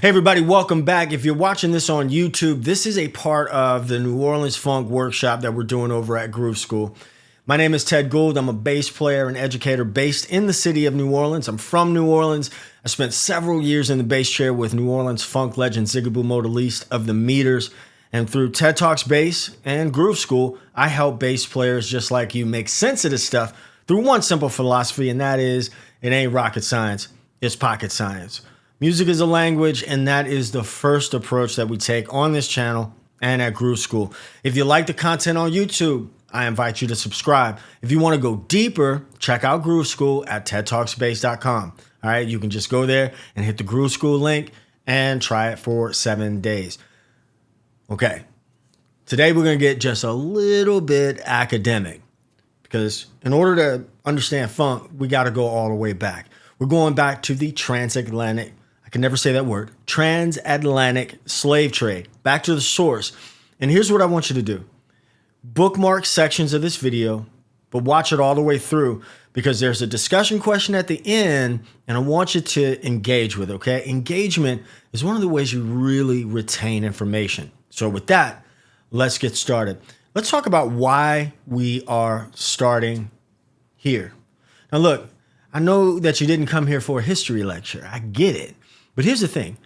Hey everybody, welcome back. If you're watching this on YouTube, this is a part of the New Orleans Funk workshop that we're doing over at Groove School. My name is 𝗏𝗏𝗦𝗡. I'm a bass player and educator based in the city of New Orleans. I'm from New Orleans. I spent several years in the bass chair with New Orleans funk legend 𝗬𝗢𝗦𝗡𝗧𝗜𝗍 of the Meters. And through TED Talks Bass and Groove School, I help bass players just like you make sense of this stuff through one simple philosophy, and that is, it ain't rocket science, it's pocket science. Music is a language, and that is the first approach that we take on this channel and at Groove School. If you like the content on YouTube, I invite you to subscribe. If you want to go deeper, check out Groove School at 𝗏𝗏𝗏𝗏𝗏𝗏𝗏𝗏𝗏𝗏𝗏𝗏. All right, you can just go there and hit the Groove School link and try it for 7 days. Okay, today we're going to get just a little bit academic because in order to understand funk, we got to go all the way back. We're going back to the transatlantic, I can never say that word, transatlantic slave trade, back to the source. And here's what I want you to do. Bookmark sections of this video, but watch it all the way through because there's a discussion question at the end and I want you to engage with it, okay? Engagement is one of the ways you really retain information. So with that, let's get started. Let's talk about why we are starting here. Now look, I know that you didn't come here for a history lecture. I get it. But here's the thing.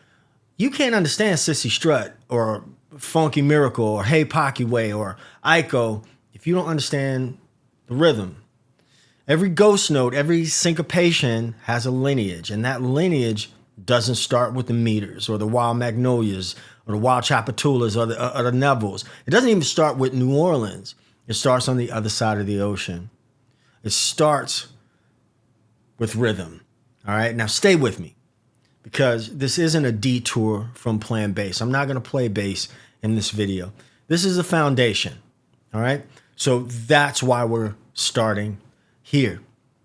You can't understand 𝗚𝗍𝒼 𝗃𝗃 or Funky Miracle or 𝗚𝗏𝗏𝗏𝗧𝗏𝗏𝗏𝗏 or 𝗚𝗏𝗏𝗏𝗏 if you don't understand the rhythm. Every ghost note, every syncopation has a lineage, and that lineage doesn't start with the Meters or the Wild Magnolias or the Wild Chapatulas or the Neville's. It doesn't even start with New Orleans. It starts on the other side of the ocean. It starts with rhythm. All right, now stay with me because this isn't a detour from playing bass. I'm not going to play bass in this video. This is a foundation. All right, so that's why we're starting here.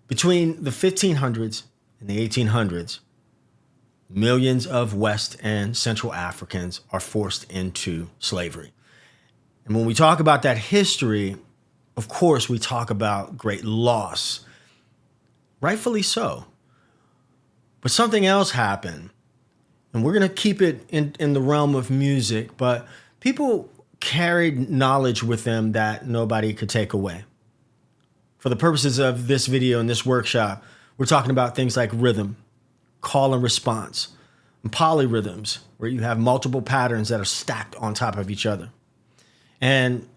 Between the 1500s and the 1800s, millions of West and Central Africans are forced into slavery. And when we talk about that history, of course, we talk about great loss. Rightfully so. But something else happened. And we're going to keep it in the realm of music, but people carried knowledge with them that nobody could take away. For the purposes of this video and this workshop, we're talking about things like rhythm, call and response, and polyrhythms, where you have multiple patterns that are stacked on top of each other. And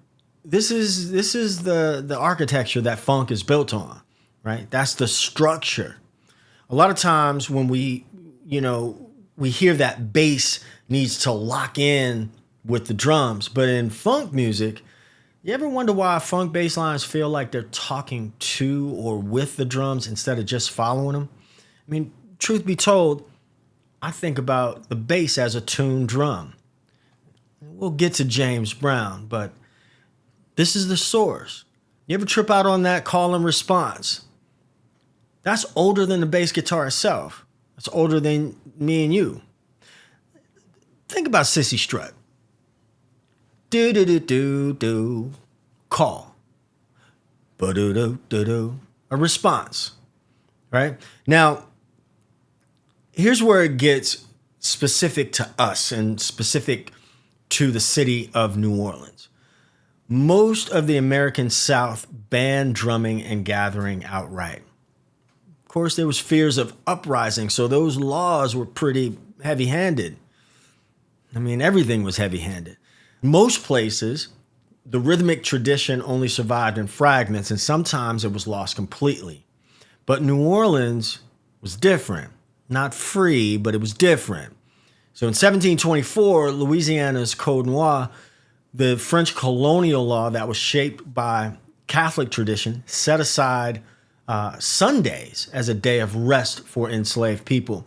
this is the architecture that funk is built on. Right? That's the structure. A lot of times when we hear that bass needs to lock in with the drums, but in funk music, you ever wonder why funk bass lines feel like they're talking to or with the drums instead of just following them? I mean, truth be told, I think about the bass as a tuned drum. We'll get to James Brown, but this is the source. You ever trip out on that call and response? That's older than the bass guitar itself. That's older than me and you. Think about 𝗚𝗍𝒼 strut. Do do do do do. Call. Ba do do do do. A response. Right? Now, here's where it gets specific to us and specific to the city of New Orleans. Most of the American South banned drumming and gathering outright. Of course, there was fears of uprising, so those laws were pretty heavy-handed. I mean, everything was heavy-handed. Most places, the rhythmic tradition only survived in fragments, and sometimes it was lost completely. But New Orleans was different. Not free, but it was different. So in 1724, Louisiana's Code Noir, the French colonial law that was shaped by Catholic tradition, set aside Sundays as a day of rest for enslaved people.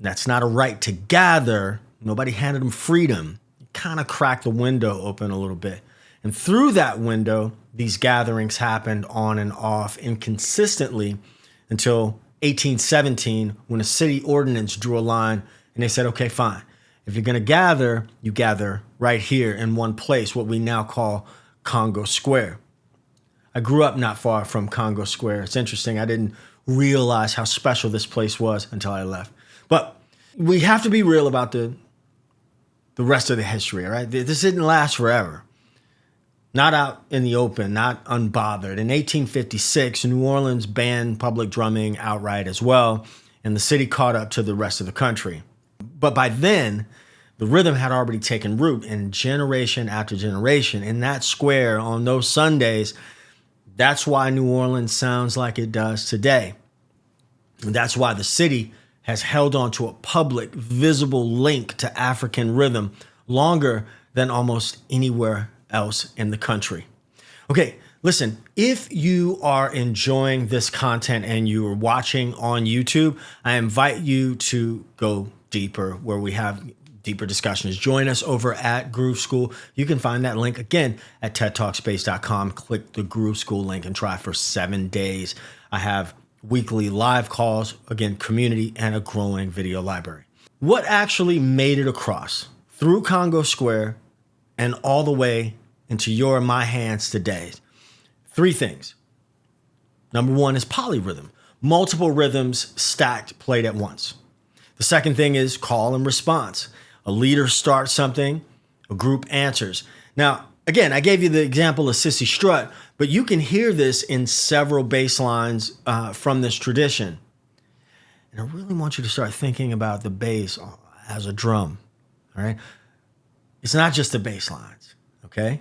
That's not a right to gather. Nobody handed them freedom. It kind of cracked the window open a little bit. And through that window, these gatherings happened on and off inconsistently until 1817, when a city ordinance drew a line and they said, okay, fine. If you're going to gather, you gather right here in one place, what we now call Congo Square. I grew up not far from Congo Square. It's interesting. I didn't realize how special this place was until I left. But we have to be real about the rest of the history, all right? This didn't last forever. Not out in the open, not unbothered. In 1856, New Orleans banned public drumming outright as well, and the city caught up to the rest of the country. But by then, the rhythm had already taken root, and generation after generation in that square on those Sundays, that's why New Orleans sounds like it does today. And that's why the city has held on to a public, visible link to African rhythm longer than almost anywhere else in the country. Okay, listen, if you are enjoying this content and you are watching on YouTube, I invite you to go deeper where we have deeper discussions. Join us over at Groove School. You can find that link again at tedtalkspace.com. Click the Groove School link and try for 7 days. I have weekly live calls, again, community, and a growing video library. What actually made it across through Congo Square and all the way into your and my hands today? 3 things. Number 1 is polyrhythm. Multiple rhythms stacked, played at once. The second thing is call and response. A leader starts something, a group answers. Now, again, I gave you the example of Sissy Strut, but you can hear this in several bass lines from this tradition. And I really want you to start thinking about the bass as a drum, all right? It's not just the bass lines, okay?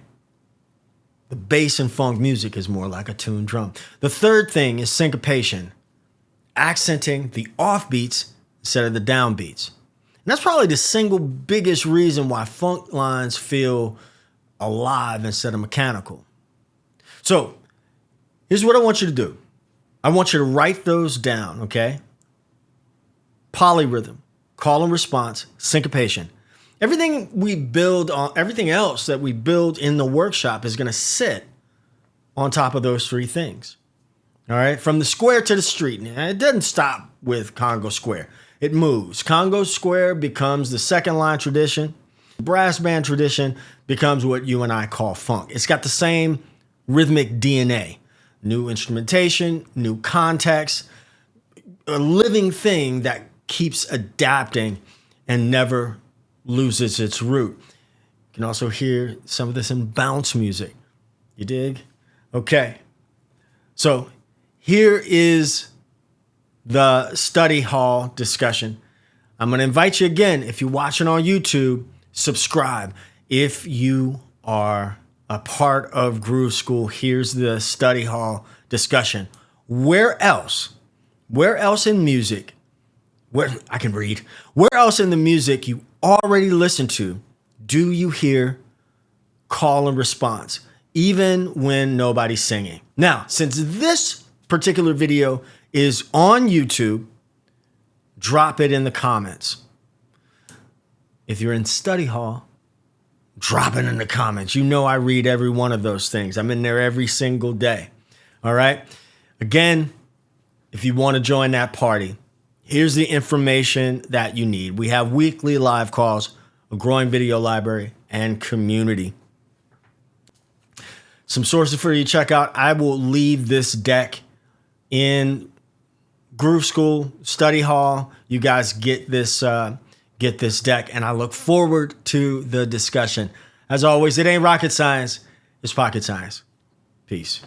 The bass in funk music is more like a tuned drum. The third thing is syncopation, accenting the offbeats instead of the downbeats. And that's probably the single biggest reason why funk lines feel alive instead of mechanical. So here's what I want you to do. I want you to write those down, okay? Polyrhythm, call and response, syncopation. Everything we build on, everything else that we build in the workshop is going to sit on top of those 3 things. All right, from the square to the street. And it doesn't stop with Congo Square. It moves. Congo Square becomes the second line tradition. Brass band tradition becomes what you and I call funk. It's got the same rhythmic DNA. New instrumentation, new context, a living thing that keeps adapting and never loses its root. You can also hear some of this in bounce music. You dig? Okay. So here is the study hall discussion. I'm going to invite you again, if you're watching on YouTube, subscribe. If you are a part of Groove School, here's the study hall discussion. Where else in music, where else in the music you already listen to do you hear call and response, even when nobody's singing? Now, since this particular video is on YouTube, drop it in the comments. If you're in study hall, drop it in the comments. You know I read every one of those things. I'm in there every single day. All right? Again, if you want to join that party, here's the information that you need. We have weekly live calls, a growing video library, and community. Some sources for you to check out. I will leave this deck in Groove School, study hall. You guys get this deck, and I look forward to the discussion. As always, it ain't rocket science, it's pocket science. Peace.